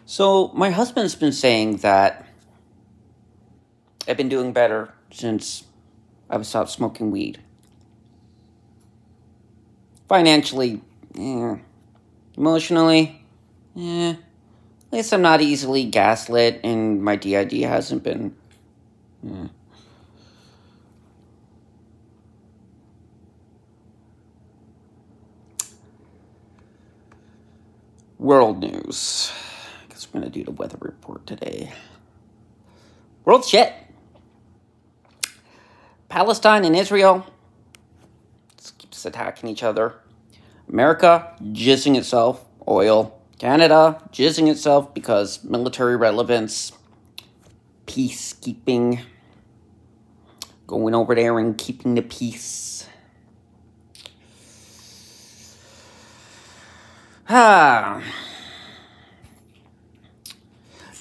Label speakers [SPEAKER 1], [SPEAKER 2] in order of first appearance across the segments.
[SPEAKER 1] So my husband's been saying that I've been doing better since I've stopped smoking weed. Financially, emotionally, at least I'm not easily gaslit, and my DID hasn't been. World news. I guess we're gonna do the weather report today. World shit. Palestine and Israel just keeps attacking each other. America jizzing itself, oil. Canada jizzing itself because military relevance, peacekeeping, going over there and keeping the peace.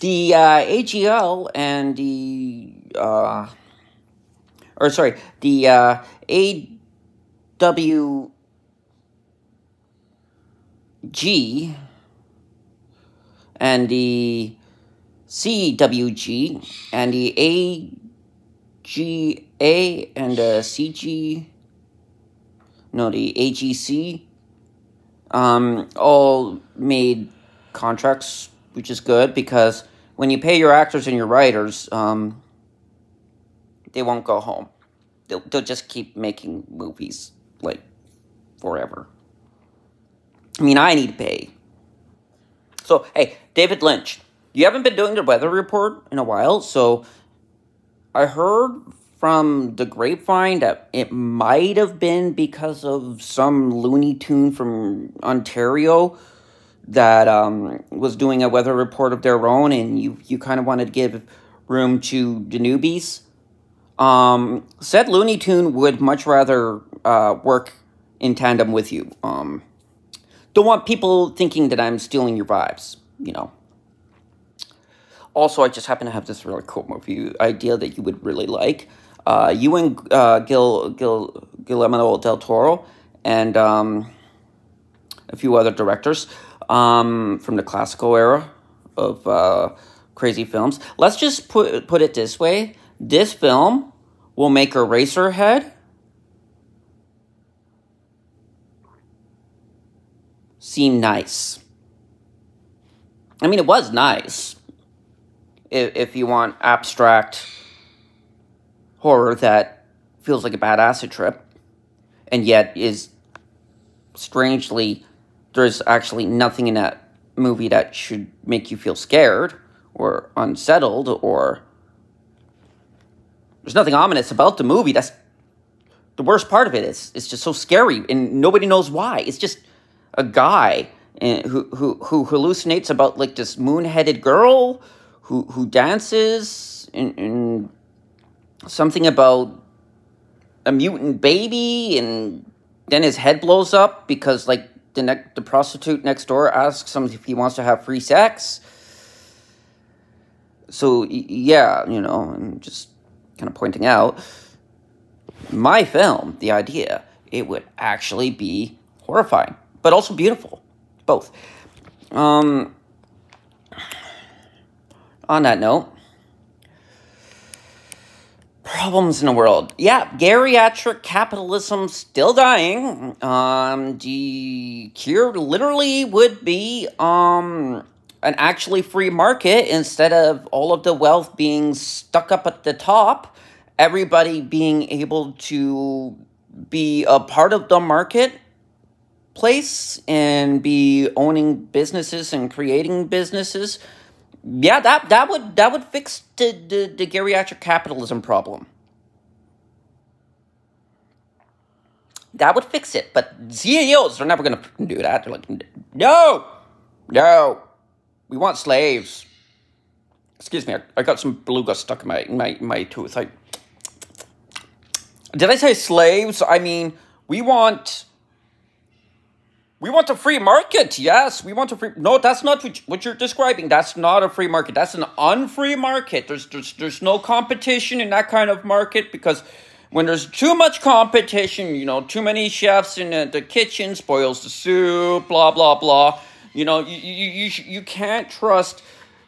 [SPEAKER 1] The AGL and the AWG and the CWG and the AGA and the AGC all made contracts, which is good because when you pay your actors and your writers, they won't go home. They'll just keep making movies, like, forever. I mean, I need to pay. So, hey, David Lynch, you haven't been doing the weather report in a while, so I heard from the grapevine that it might have been because of some Looney Tune from Ontario that was doing a weather report of their own, and you kind of wanted to give room to the newbies. Said Looney Tune would much rather work in tandem with you. Don't want people thinking that I'm stealing your vibes, you know. Also, I just happen to have this really cool movie idea that you would really like. You and Guillermo del Toro and a few other directors from the classical era of crazy films. Let's just put it this way. This film will make Eraserhead seem nice. I mean, it was nice. If you want abstract horror that feels like a bad acid trip, and yet is strangely, there's actually nothing in that movie that should make you feel scared or unsettled, or there's nothing ominous about the movie. That's the worst part of it. It's just so scary, and nobody knows why. It's just a guy who hallucinates about, like, this moon-headed girl who dances, and something about a mutant baby, and then his head blows up because, like, the prostitute next door asks him if he wants to have free sex. So, yeah, you know, I'm just kind of pointing out, my film, the idea, it would actually be horrifying, but also beautiful. Both. On that note, problems in the world. Yeah, geriatric capitalism still dying. The cure literally would be an actually free market instead of all of the wealth being stuck up at the top. Everybody being able to be a part of the marketplace and be owning businesses and creating businesses. Yeah, that would fix the geriatric capitalism problem. That would fix it. But CEOs are never going to do that. They're like, no, we want slaves. Excuse me, I got some beluga stuck in my tooth. Did I say slaves? I mean, we want a free market. Yes, we want a free... No, that's not what you're describing. That's not a free market. That's an unfree market. There's no competition in that kind of market, because when there's too much competition, you know, too many chefs in the kitchen spoils the soup, blah, blah, blah. You can't trust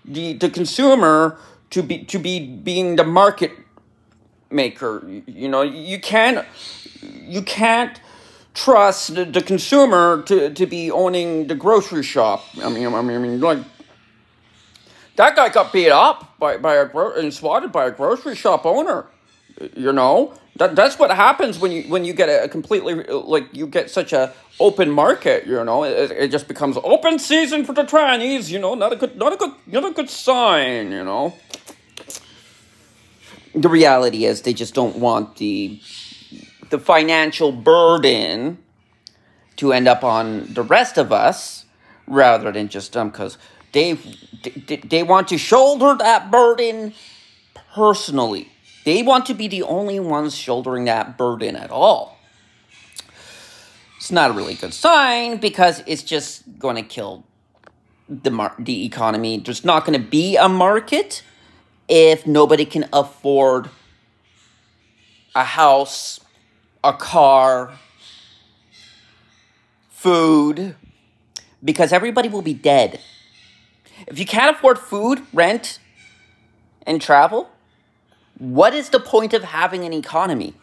[SPEAKER 1] the consumer to be being the market maker. You can't trust the consumer to be owning the grocery shop. I mean, like, that guy got beat up and swatted by a grocery shop owner. That's what happens when you get a completely, like, you get such a open market. It just becomes open season for the trannies. Not a good sign. The reality is they just don't want the financial burden to end up on the rest of us rather than just them, because they want to shoulder that burden personally. They want to be the only ones shouldering that burden at all. It's not a really good sign, because it's just going to kill the economy. There's not going to be a market if nobody can afford a house, a car, food, because everybody will be dead. If you can't afford food, rent, and travel, what is the point of having an economy?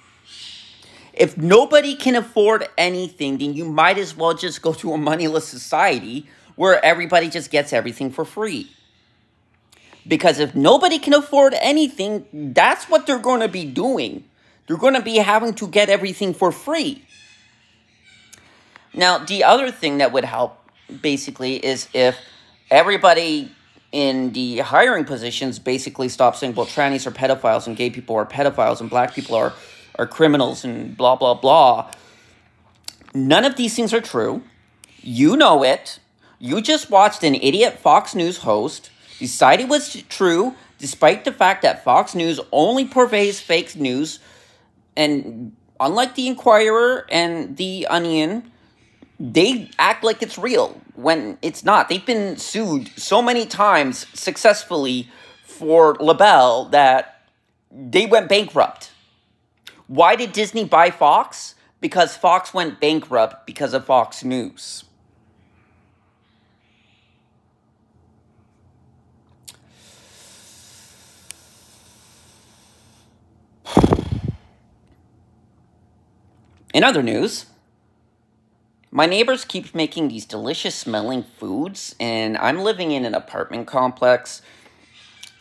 [SPEAKER 1] If nobody can afford anything, then you might as well just go to a moneyless society where everybody just gets everything for free. Because if nobody can afford anything, that's what they're going to be doing. They're going to be having to get everything for free. Now, the other thing that would help, basically, is if everybody in the hiring positions basically stop saying, well, trannies are pedophiles, and gay people are pedophiles, and black people are criminals, and blah, blah, blah. None of these things are true. You know it. You just watched an idiot Fox News host decide it was true, despite the fact that Fox News only purveys fake news. And unlike the Inquirer and the Onion, they act like it's real when it's not. They've been sued so many times successfully for libel that they went bankrupt. Why did Disney buy Fox? Because Fox went bankrupt because of Fox News. In other news, my neighbors keep making these delicious smelling foods, and I'm living in an apartment complex.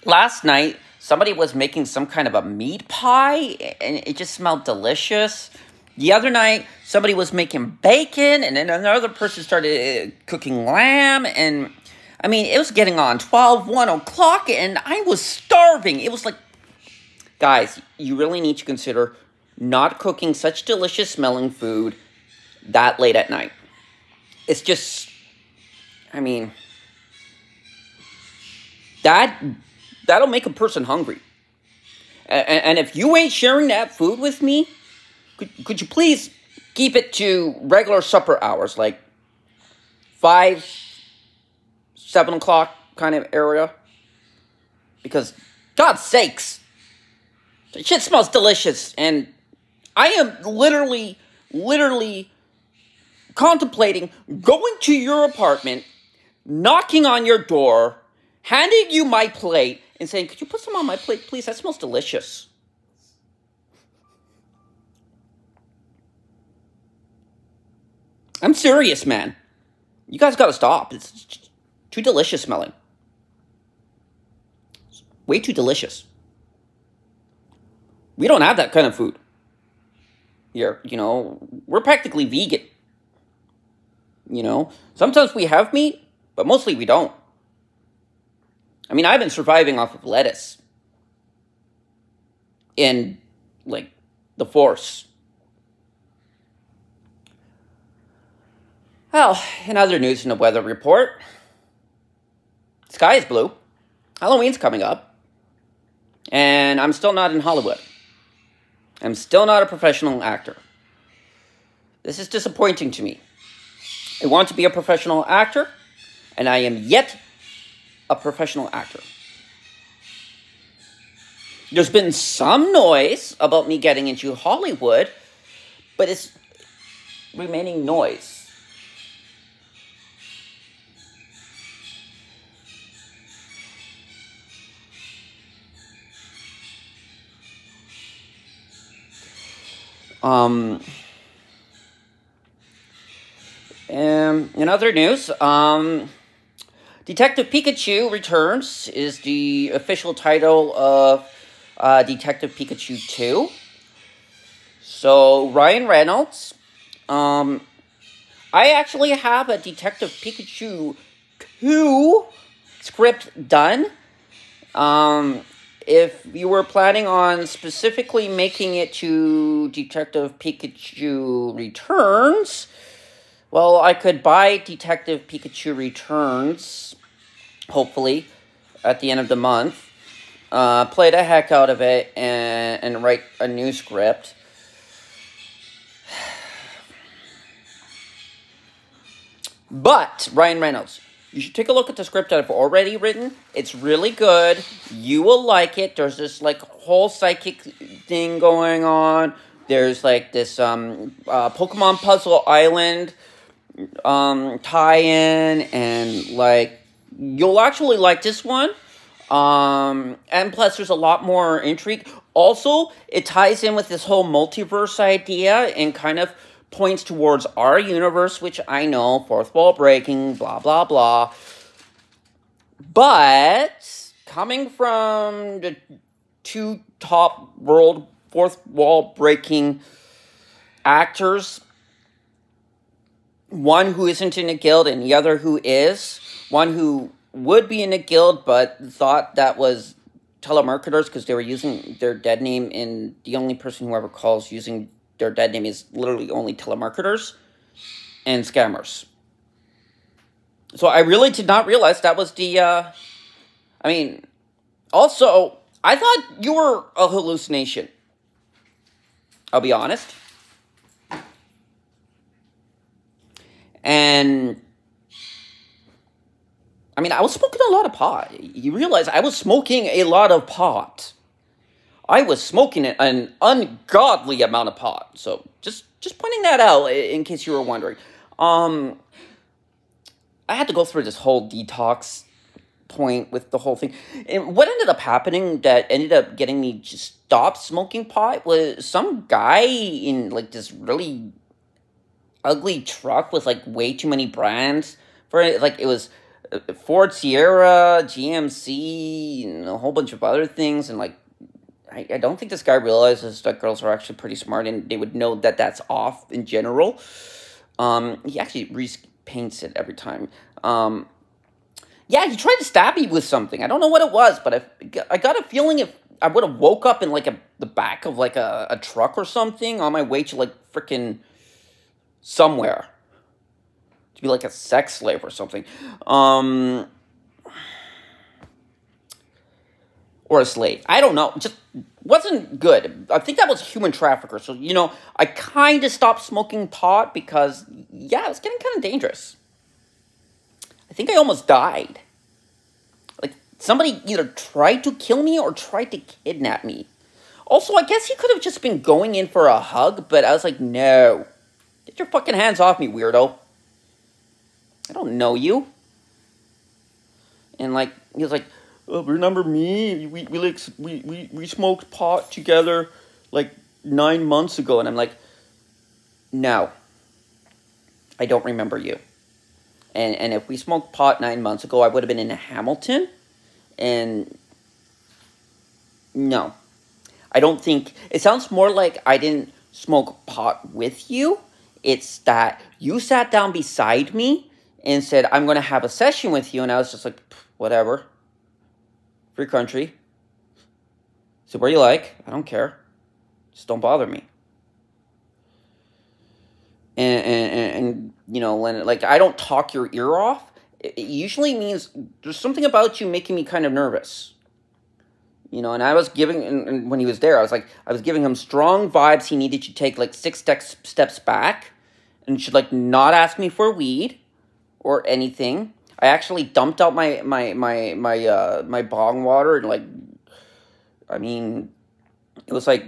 [SPEAKER 1] Last night, somebody was making some kind of a meat pie, and it just smelled delicious. The other night, somebody was making bacon, and then another person started cooking lamb, and I mean, it was getting on 12, 1 o'clock, and I was starving. It was like, guys, you really need to consider not cooking such delicious smelling food that late at night. It's just, I mean, that'll make a person hungry. And if you ain't sharing that food with me, could you please keep it to regular supper hours, like 5, 7 o'clock kind of area? Because, God's sakes, the shit smells delicious, and I am literally contemplating going to your apartment, knocking on your door, handing you my plate, and saying, could you put some on my plate, please? That smells delicious. I'm serious, man. You guys gotta stop. It's too delicious smelling. It's way too delicious. We don't have that kind of food here. We're practically vegan. Sometimes we have meat, but mostly we don't. I mean, I've been surviving off of lettuce in, like, the force. Well, in other news, in the weather report, sky is blue. Halloween's coming up. And I'm still not in Hollywood. I'm still not a professional actor. This is disappointing to me. I want to be a professional actor, and I am yet a professional actor. There's been some noise about me getting into Hollywood, but it's remaining noise. Um, in other news, Detective Pikachu Returns is the official title of Detective Pikachu 2. So, Ryan Reynolds, I actually have a Detective Pikachu 2 script done. If you were planning on specifically making it to Detective Pikachu Returns, well, I could buy Detective Pikachu Returns, hopefully, at the end of the month, play the heck out of it, and write a new script. But, Ryan Reynolds, you should take a look at the script that I've already written. It's really good. You will like it. There's this, like, whole psychic thing going on. There's, like, this, Pokemon Puzzle Island, tie-in, and, like, you'll actually like this one. And plus, there's a lot more intrigue. Also, it ties in with this whole multiverse idea and kind of points towards our universe, which I know, fourth wall breaking, blah, blah, blah. But, coming from the two top world fourth wall breaking actors, one who isn't in a guild and the other who is, one who would be in a guild but thought that was telemarketers because they were using their dead name, and the only person who ever calls using their dead name is literally only telemarketers and scammers. So I really did not realize that was the, also, I thought you were a hallucination. I'll be honest. And, I was smoking a lot of pot. You realize I was smoking a lot of pot. I was smoking an ungodly amount of pot. So, just pointing that out in case you were wondering. I had to go through this whole detox point with the whole thing. And what ended up happening that ended up getting me to stop smoking pot was some guy in, like, this really ugly truck with, like, way too many brands for it. Like, it was Ford Sierra, GMC, and a whole bunch of other things. And, like, I don't think this guy realizes that girls are actually pretty smart and they would know that that's off in general. He actually repaints it every time. Yeah, he tried to stab me with something. I don't know what it was, but I got a feeling if I would have woke up in, like, the back of, like, a truck or something on my way to, like, frickin' somewhere. To be, like, a sex slave or something. Or a slave. I don't know. Just wasn't good. I think that was a human trafficker. So, I kind of stopped smoking pot because, yeah, it was getting kind of dangerous. I think I almost died. Like, somebody either tried to kill me or tried to kidnap me. Also, I guess he could have just been going in for a hug, but I was like, no. Get your fucking hands off me, weirdo. I don't know you. And, like, he was like, oh, remember me? We smoked pot together, like, 9 months ago. And I'm like, no. I don't remember you. And if we smoked pot 9 months ago, I would have been in Hamilton. And no. I don't think... It sounds more like I didn't smoke pot with you. It's that you sat down beside me and said, I'm going to have a session with you. And I was just like, whatever. Free country. So where you like. I don't care. Just don't bother me. And when, like, I don't talk your ear off, it usually means there's something about you making me kind of nervous. And I was giving, and when he was there, I was giving him strong vibes. He needed to take, like, 6 steps back and should, like, not ask me for weed or anything. I actually dumped out my bong water and, like, it was like,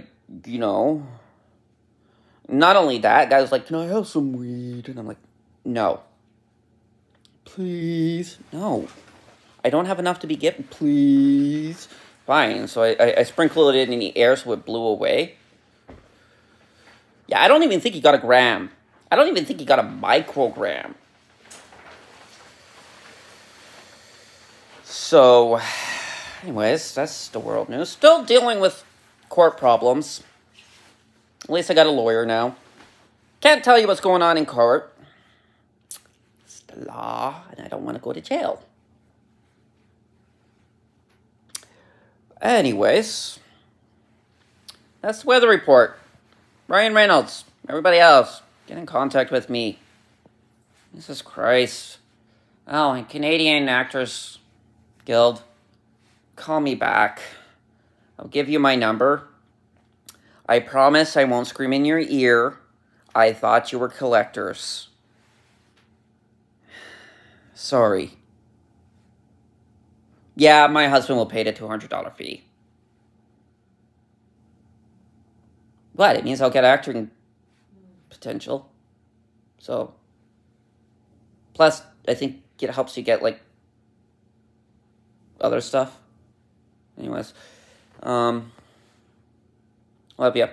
[SPEAKER 1] not only that, guy was like, can I have some weed? And I'm like, no. Please. No. I don't have enough to be given. Please. Fine. So I sprinkled it in the air so it blew away. Yeah, I don't even think he got a gram. I don't even think he got a microgram. So, anyways, that's the world news. Still dealing with court problems. At least I got a lawyer now. Can't tell you what's going on in court. It's the law, and I don't want to go to jail. Anyways, that's the weather report. Ryan Reynolds, everybody else, get in contact with me. Jesus Christ. Oh, and Canadian Actors Guild, call me back. I'll give you my number. I promise I won't scream in your ear. I thought you were collectors. Sorry. Yeah, my husband will pay the $200 fee. What? It means I'll get acting potential. So, plus, I think it helps you get, like, other stuff. Anyways, love ya.